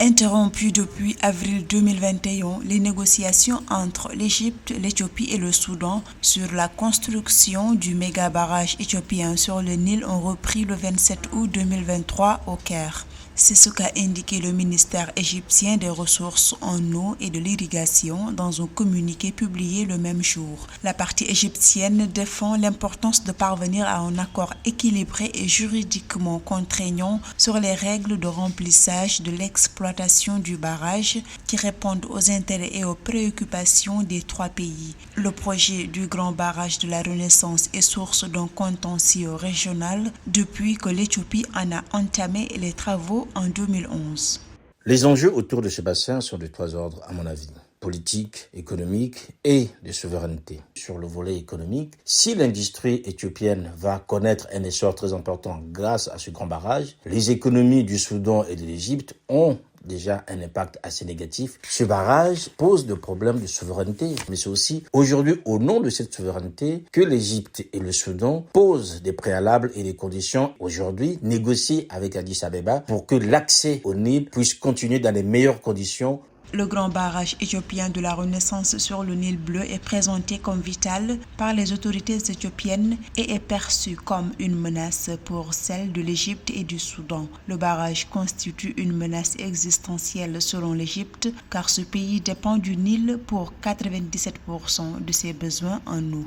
Interrompues depuis avril 2021, les négociations entre l'Égypte, l'Éthiopie et le Soudan sur la construction du méga-barrage éthiopien sur le Nil ont repris le 27 août 2023 au Caire. C'est ce qu'a indiqué le ministère égyptien des Ressources en eau et de l'irrigation dans un communiqué publié le même jour. La partie égyptienne défend l'importance de parvenir à un accord équilibré et juridiquement contraignant sur les règles de remplissage de l'exploitation du barrage qui répondent aux intérêts et aux préoccupations des trois pays. Le projet du grand barrage de la Renaissance est source d'un contentieux régional depuis que l'Éthiopie en a entamé les travaux en 2011. Les enjeux autour de ce bassin sont de trois ordres, à mon avis: politique, économique et de souveraineté. Sur le volet économique, si l'industrie éthiopienne va connaître un essor très important grâce à ce grand barrage, les économies du Soudan et de l'Égypte ont déjà un impact assez négatif. Ce barrage pose des problèmes de souveraineté, mais c'est aussi aujourd'hui au nom de cette souveraineté que l'Égypte et le Soudan posent des préalables et des conditions aujourd'hui négociées avec Addis Abeba pour que l'accès au Nil puisse continuer dans les meilleures conditions. Le grand barrage éthiopien de la Renaissance sur le Nil bleu est présenté comme vital par les autorités éthiopiennes et est perçu comme une menace pour celle de l'Égypte et du Soudan. Le barrage constitue une menace existentielle selon l'Égypte car ce pays dépend du Nil pour 97% de ses besoins en eau.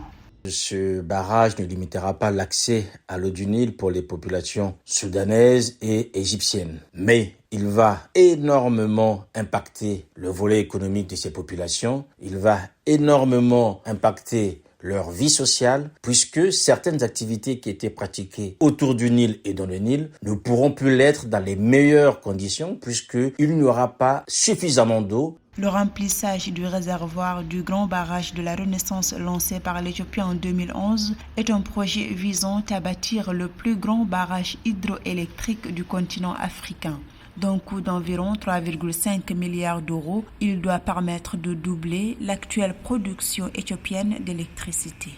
Ce barrage ne limitera pas l'accès à l'eau du Nil pour les populations soudanaises et égyptiennes, mais il va énormément impacter le volet économique de ces populations, il va énormément impacter leur vie sociale, puisque certaines activités qui étaient pratiquées autour du Nil et dans le Nil ne pourront plus l'être dans les meilleures conditions, puisqu'il n'y aura pas suffisamment d'eau. Le remplissage du réservoir du grand barrage de la Renaissance lancé par l'Éthiopie en 2011 est un projet visant à bâtir le plus grand barrage hydroélectrique du continent africain. D'un coût d'environ 3,5 milliards d'euros, il doit permettre de doubler l'actuelle production éthiopienne d'électricité.